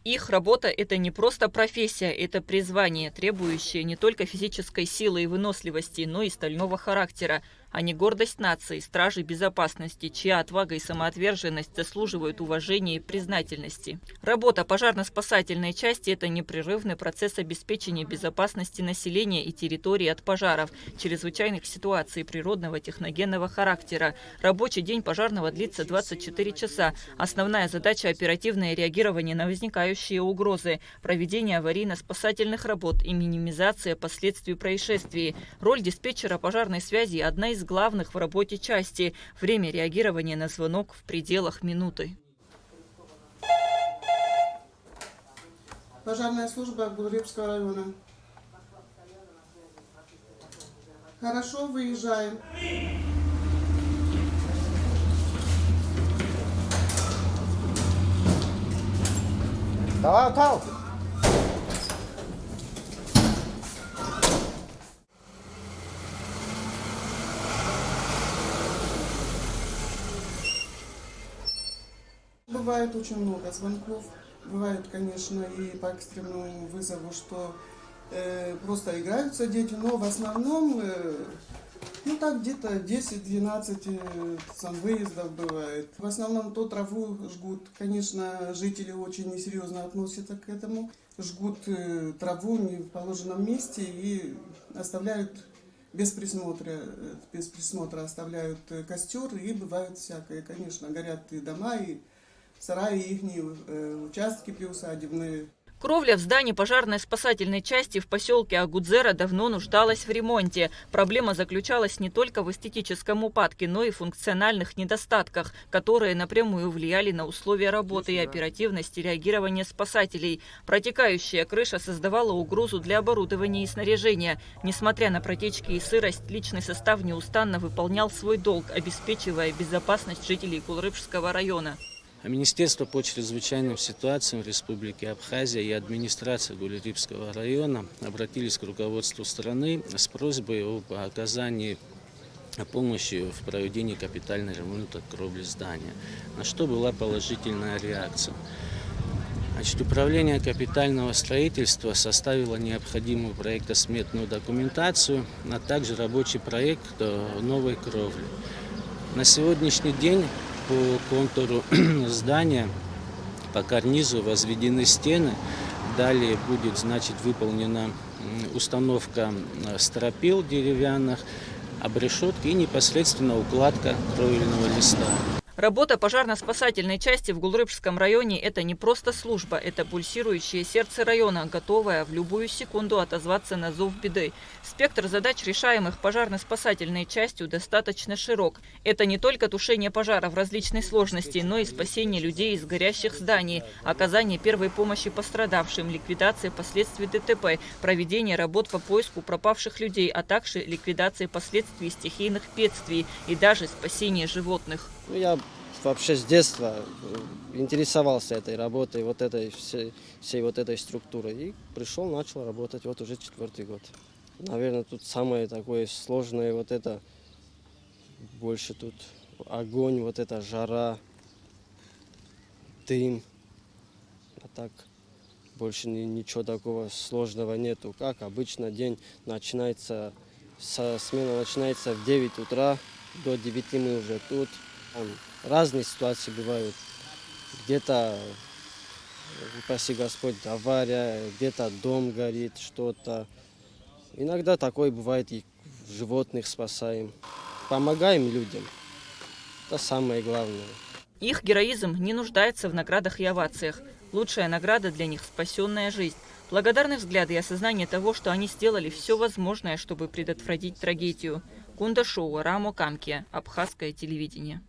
Их работа – это не просто профессия, это призвание, требующее не только физической силы и выносливости, но и стального характера. Они гордость нации, стражи безопасности, чья отвага и самоотверженность заслуживают уважения и признательности. Работа пожарно-спасательной части – это непрерывный процесс обеспечения безопасности населения и территории от пожаров, чрезвычайных ситуаций природного техногенного характера. Рабочий день пожарного длится 24 часа. Основная задача – оперативное реагирование на возникающие угрозы, проведение аварийно-спасательных работ и минимизация последствий происшествий. Роль диспетчера пожарной связи – одна из главных в работе части. Время реагирования на звонок в пределах минуты. Пожарная служба Гулрыбского района. Хорошо, выезжаем. Давай, Тал! Бывает очень много звонков. Бывает, конечно, и по экстренному вызову, что просто играются дети, но в основном, ну так где-то 10-12 выездов бывает. В основном то траву жгут. Конечно, жители очень несерьезно относятся к этому. Жгут траву не в положенном месте и оставляют без присмотра оставляют костер, и бывает всякое. Конечно, горят и дома, и сараи, ихние участки приусадебные. Кровля в здании пожарной спасательной части в поселке Агудзера давно нуждалась в ремонте. Проблема заключалась не только в эстетическом упадке, но и в функциональных недостатках, которые напрямую влияли на условия работы и оперативность реагирования спасателей. Протекающая крыша создавала угрозу для оборудования и снаряжения. Несмотря на протечки и сырость, личный состав неустанно выполнял свой долг, обеспечивая безопасность жителей Гулрыбского района. Министерство по чрезвычайным ситуациям Республики Абхазия и администрация Гулрыбского района обратились к руководству страны с просьбой об оказании помощи в проведении капитального ремонта кровли здания, на что была положительная реакция. Управление капитального строительства составило необходимую проектно-сметную документацию, а также рабочий проект новой кровли. На сегодняшний день по контуру здания, по карнизу возведены стены. Далее будет, выполнена установка стропил деревянных, обрешетки и непосредственно укладка кровельного листа. Работа пожарно-спасательной части в Гулрыбском районе – это не просто служба, это пульсирующее сердце района, готовое в любую секунду отозваться на зов беды. Спектр задач, решаемых пожарно-спасательной частью, достаточно широк. Это не только тушение пожаров различной сложности, но и спасение людей из горящих зданий, оказание первой помощи пострадавшим, ликвидация последствий ДТП, проведение работ по поиску пропавших людей, а также ликвидация последствий стихийных бедствий и даже спасение животных. Я вообще с детства интересовался этой работой, всей этой структурой. И пришел, начал работать, вот уже 4-й год. Наверное, тут самое такое сложное, больше тут огонь, эта жара, дым. А так больше ничего такого сложного нету. Как обычно, день начинается, смена начинается в 9 утра, до 9 мы уже тут. Там разные ситуации бывают. Где-то, упаси Господь, авария, где-то дом горит, что-то. Иногда такое бывает, и животных спасаем. Помогаем людям. Это самое главное. Их героизм не нуждается в наградах и овациях. Лучшая награда для них – спасенная жизнь. Благодарны взгляды и осознание того, что они сделали все возможное, чтобы предотвратить трагедию. Кунда Шоу, Рамо Камкия, Абхазское телевидение.